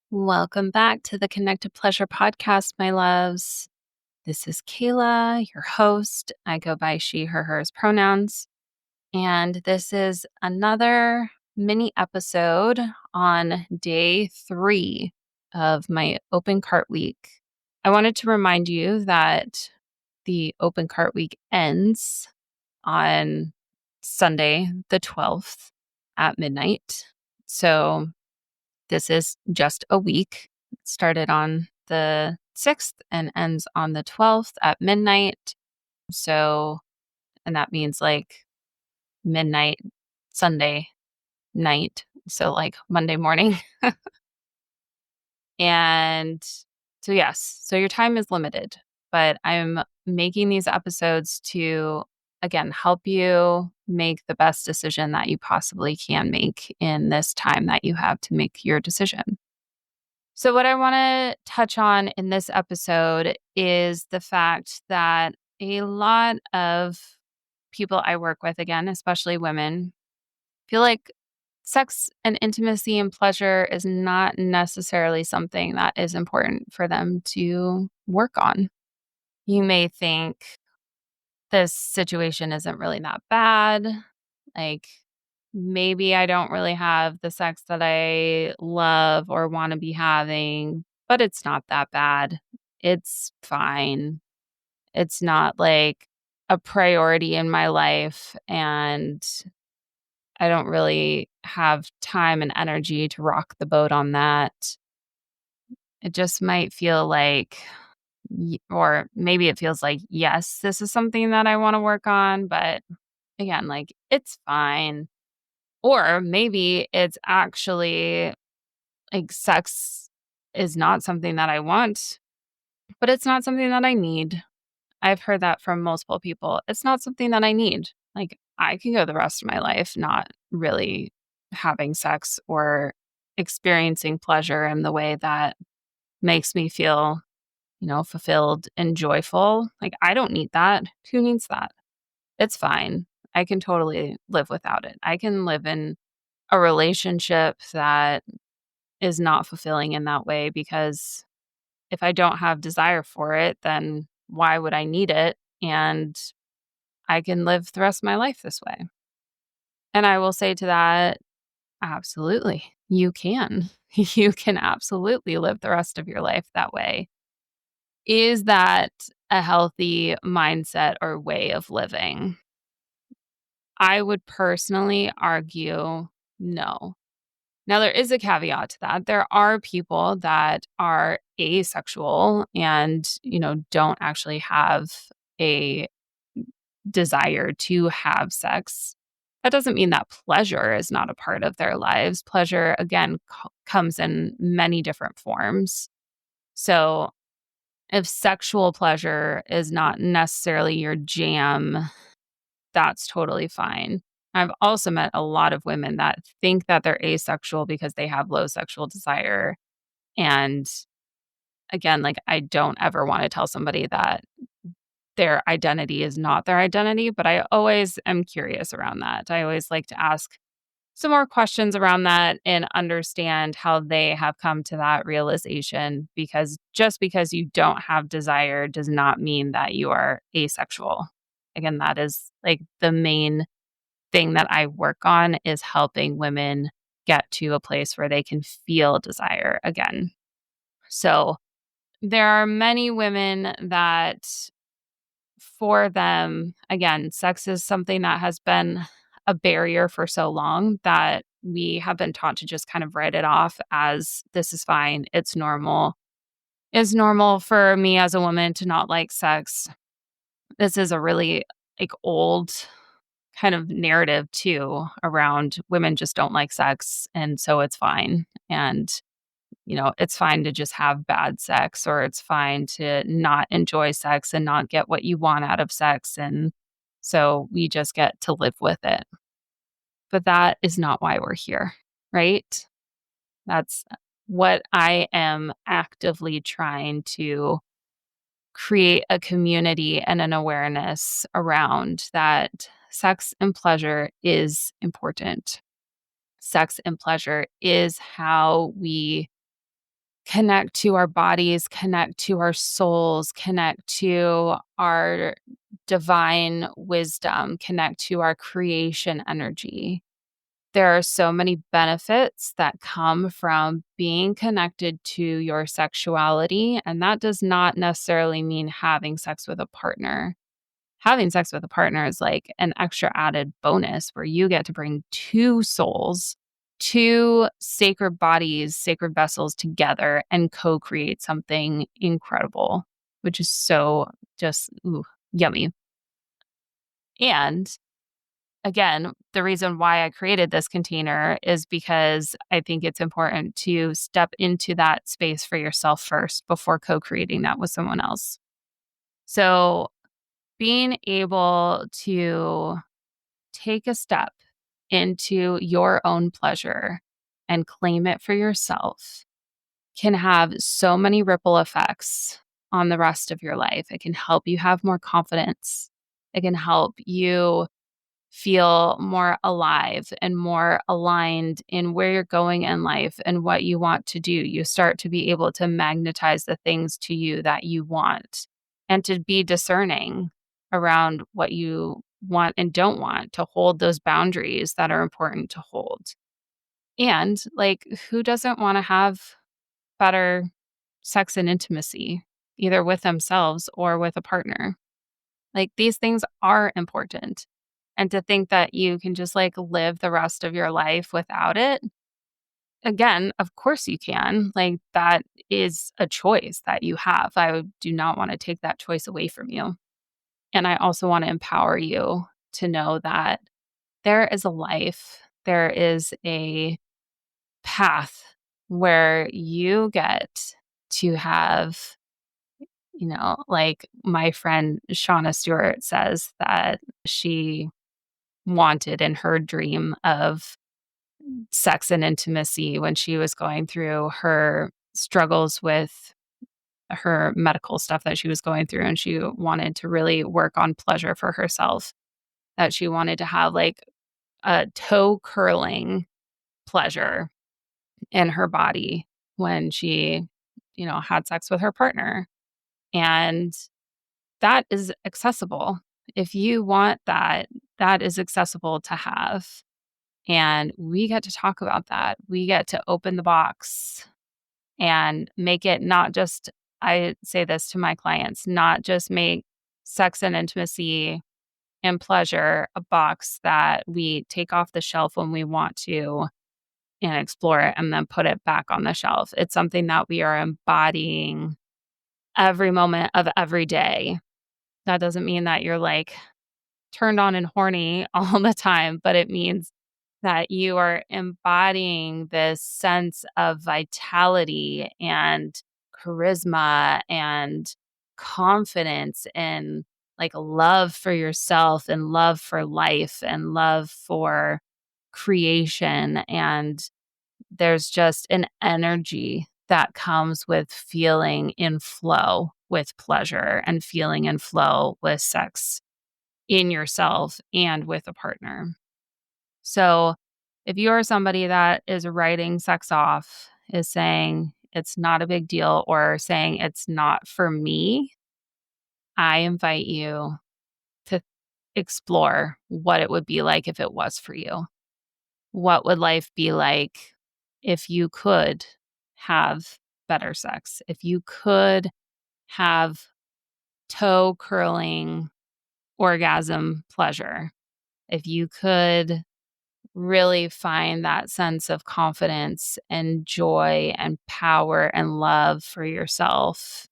Welcome back to the Connected Pleasure podcast, my loves. This is Kayla, your host. I go by she, her, hers pronouns. And this is another mini episode on day 3 of my open cart week. I wanted to remind you that the open cart week ends on Sunday, the 12th at midnight. So this is just a week. It started on the 6th and ends on the 12th at midnight. So, and that means like midnight Sunday night. So, like Monday morning. And so, yes, so your time is limited, but I'm making these episodes to, again, help you make the best decision that you possibly can make in this time that you have to make your decision. So, what I want to touch on in this episode is the fact that a lot of people I work with, again, especially women, feel like sex and intimacy and pleasure is not necessarily something that is important for them to work on. You may think this situation isn't really that bad. Like, maybe I don't really have the sex that I love or want to be having, but it's not that bad. It's fine. It's not like a priority in my life. And I don't really have time and energy to rock the boat on that. It just might feel like, or maybe it feels like, yes, this is something that I want to work on, but again, like it's fine. Or maybe it's actually like sex is not something that I want, but it's not something that I need. I've heard that from multiple people. It's not something that I need. Like I can go the rest of my life not really having sex or experiencing pleasure in the way that makes me feel, fulfilled and joyful. Like I don't need that. Who needs that? It's fine. I can totally live without it. I can live in a relationship that is not fulfilling in that way because if I don't have desire for it, then why would I need it? And I can live the rest of my life this way. And I will say to that, absolutely, you can. You can absolutely live the rest of your life that way. Is that a healthy mindset or way of living? I would personally argue no. Now, there is a caveat to that. There are people that are asexual and, don't actually have a desire to have sex. That doesn't mean that pleasure is not a part of their lives. Pleasure, again, comes in many different forms. So, if sexual pleasure is not necessarily your jam, that's totally fine. I've also met a lot of women that think that they're asexual because they have low sexual desire. And again, like I don't ever want to tell somebody that their identity is not their identity, but I always am curious around that. I always like to ask some more questions around that and understand how they have come to that realization because just because you don't have desire does not mean that you are asexual. Again, that is like the main thing that I work on is helping women get to a place where they can feel desire again. So there are many women that for them, again, sex is something that has been a barrier for so long that we have been taught to just kind of write it off as this is fine. It's normal. It's normal for me as a woman to not like sex. This is a really like old kind of narrative too around women just don't like sex and so it's fine. And it's fine to just have bad sex or it's fine to not enjoy sex and not get what you want out of sex. And so we just get to live with it. But that is not why we're here, right? That's what I am actively trying to create a community and an awareness around that sex and pleasure is important. Sex and pleasure is how we connect to our bodies, connect to our souls, connect to our divine wisdom, connect to our creation energy. There are so many benefits that come from being connected to your sexuality, and that does not necessarily mean having sex with a partner. Having sex with a partner is like an extra added bonus where you get to bring two souls, two sacred bodies, sacred vessels together and co create something incredible, which is so just yummy. And again, the reason why I created this container is because I think it's important to step into that space for yourself first before co creating that with someone else. So, being able to take a step into your own pleasure and claim it for yourself can have so many ripple effects on the rest of your life. It can help you have more confidence. It can help you feel more alive and more aligned in where you're going in life and what you want to do. You start to be able to magnetize the things to you that you want and to be discerning around what you want and don't want, to hold those boundaries that are important to hold. And like, who doesn't want to have better sex and intimacy, either with themselves or with a partner? Like, these things are important. And to think that you can just, like, live the rest of your life without it, again, of course you can. Like, that is a choice that you have. Do not wanna take that choice away from you. And I also wanna empower you to know that there is a life, there is a path where you get to have, like my friend Shauna Stewart says that she wanted in her dream of sex and intimacy when she was going through her struggles with her medical stuff that she was going through, and she wanted to really work on pleasure for herself, that she wanted to have like a toe curling pleasure in her body when she, had sex with her partner. And that is accessible. If you want that, that is accessible to have. And we get to talk about that. We get to open the box and make it not just, I say this to my clients, not just make sex and intimacy and pleasure a box that we take off the shelf when we want to and explore it and then put it back on the shelf. It's something that we are embodying every moment of every day. That doesn't mean that you're like turned on and horny all the time, but it means that you are embodying this sense of vitality and charisma and confidence and like love for yourself and love for life and love for creation. And there's just an energy that comes with feeling in flow with pleasure and feeling in flow with sex in yourself and with a partner. So, if you are somebody that is writing sex off, is saying it's not a big deal, or saying it's not for me, I invite you to explore what it would be like if it was for you. What would life be like if you could have better sex? If you could have toe curling orgasm pleasure? If you could really find that sense of confidence and joy and power and love for yourself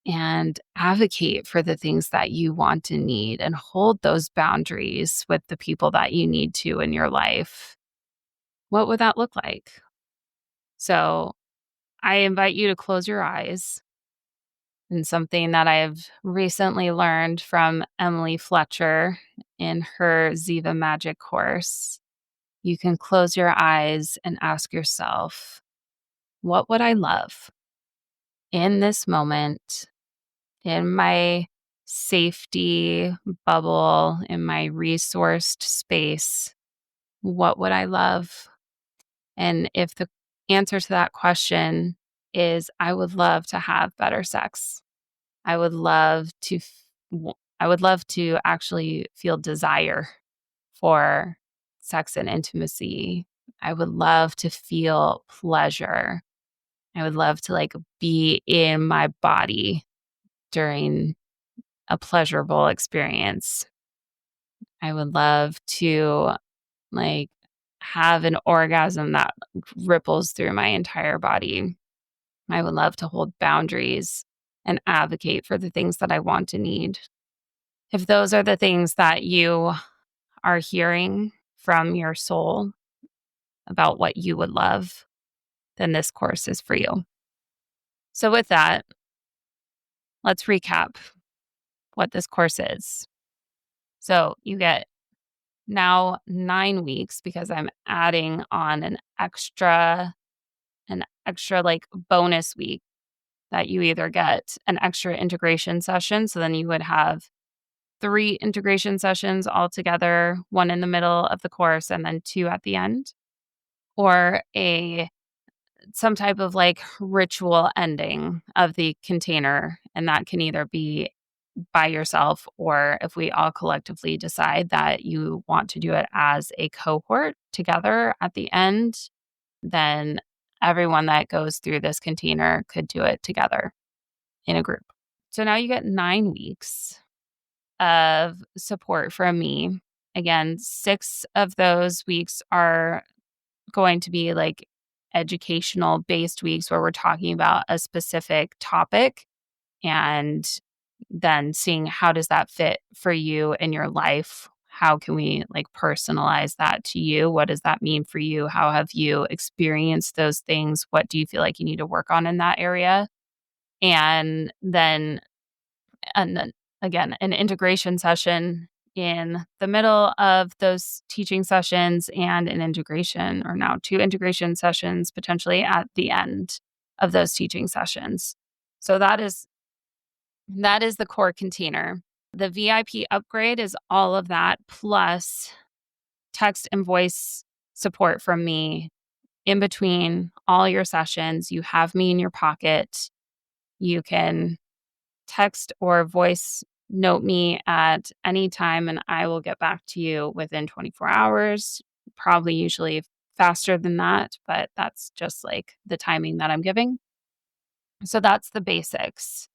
and advocate for the things that you want and need and hold those boundaries with the people that you need to in your life, what would that look like? So I invite you to close your eyes. And something that I've recently learned from Emily Fletcher in her Ziva Magic course, you can close your eyes and ask yourself, what would I love in this moment, in my safety bubble, in my resourced space? What would I love? And if the answer to that question is I would love to have better sex. I would love to I would love to actually feel desire for sex and intimacy. I would love to feel pleasure. I would love to be in my body during a pleasurable experience. I would love to like have an orgasm that ripples through my entire body. I would love to hold boundaries and advocate for the things that I want and need. If those are the things that you are hearing from your soul about what you would love, then this course is for you. So, with that, let's recap what this course is. So, you get now 9 weeks because I'm adding on an extra bonus week that you either get an extra integration session. So then you would have 3 integration sessions altogether, 1 in the middle of the course and then 2 at the end, or a some type of ritual ending of the container. And that can either be by yourself or if we all collectively decide that you want to do it as a cohort together at the end, then everyone that goes through this container could do it together in a group. So now you get 9 weeks of support from me. Again, 6 of those weeks are going to be educational based weeks where we're talking about a specific topic and then seeing how does that fit for you in your life? How can we personalize that to you? What does that mean for you? How have you experienced those things? What do you feel like you need to work on in that area? And then and then again, an integration session in the middle of those teaching sessions and an integration or now 2 integration sessions potentially at the end of those teaching sessions. So that is the core container. The VIP upgrade is all of that plus text and voice support from me in between all your sessions. You have me in your pocket. You can text or voice note me at any time and I will get back to you within 24 hours, probably usually faster than that, but that's just the timing that I'm giving. So that's the basics.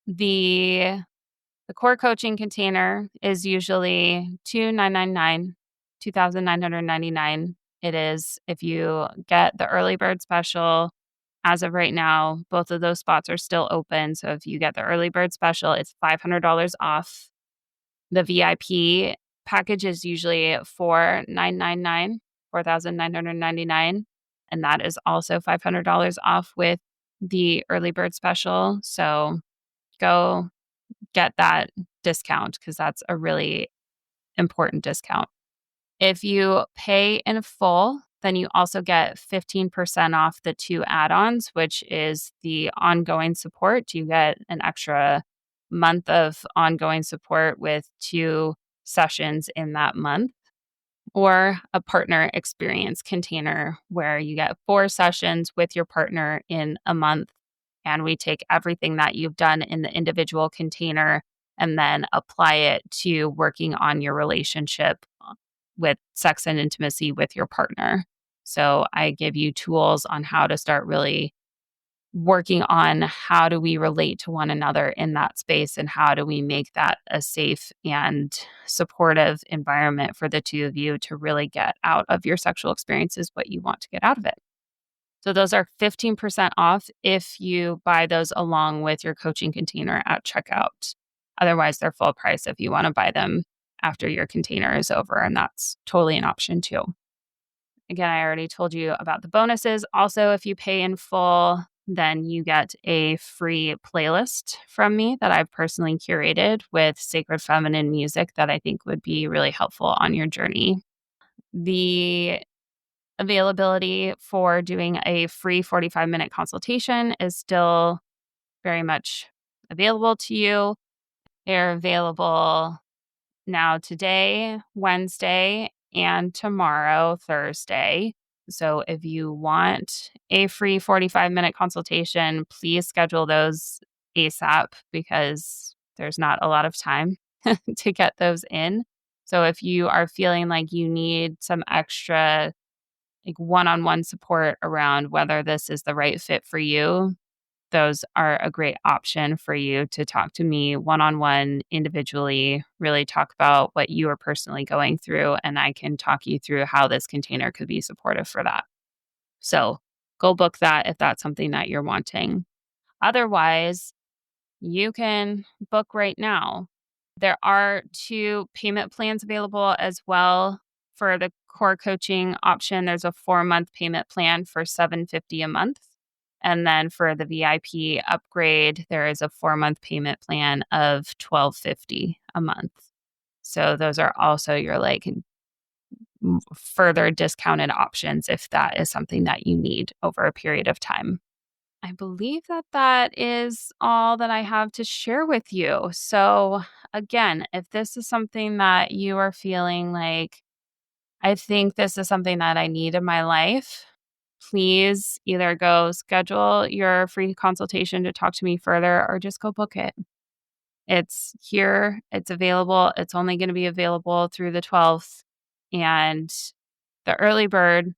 The the core coaching container is usually 2,999, 2,999. It is if you get the early bird special. As of right now, both of those spots are still open. So if you get the early bird special, it's $500 off. The VIP package is usually 4,999, 4,999, and that is also $500 off with the early bird special. So go get that discount because that's a really important discount. If you pay in full, then you also get 15% off the 2 add-ons, which is the ongoing support. You get an extra month of ongoing support with 2 sessions in that month, or a partner experience container where you get 4 sessions with your partner in a month. And we take everything that you've done in the individual container and then apply it to working on your relationship with sex and intimacy with your partner. So I give you tools on how to start really working on how do we relate to one another in that space and how do we make that a safe and supportive environment for the two of you to really get out of your sexual experiences what you want to get out of it. So those are 15% off if you buy those along with your coaching container at checkout. Otherwise, they're full price if you want to buy them after your container is over, and that's totally an option too. Again, I already told you about the bonuses. Also, if you pay in full, then you get a free playlist from me that I've personally curated with sacred feminine music that I think would be really helpful on your journey. The availability for doing a free 45-minute consultation is still very much available to you. They're available now today, Wednesday, and tomorrow, Thursday. So if you want a free 45-minute consultation, please schedule those ASAP because there's not a lot of time to get those in. So if you are feeling like you need some extra like one-on-one support around whether this is the right fit for you, those are a great option for you to talk to me one-on-one individually, really talk about what you are personally going through, and I can talk you through how this container could be supportive for that. So go book that if that's something that you're wanting. Otherwise, you can book right now. There are 2 payment plans available as well. For the core coaching option, there's a 4-month payment plan for $750 a month. And then for the VIP upgrade, there is a 4-month payment plan of $1250 a month. So those are also your like further discounted options if that is something that you need over a period of time. I believe that that is all that I have to share with you. So, again, if this is something that you are feeling like, I think this is something that I need in my life, please either go schedule your free consultation to talk to me further or just go book it. It's here, it's available. It's only going to be available through the 12th. And the early bird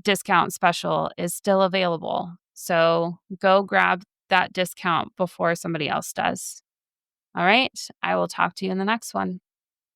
discount special is still available. So go grab that discount before somebody else does. All right. I will talk to you in the next one.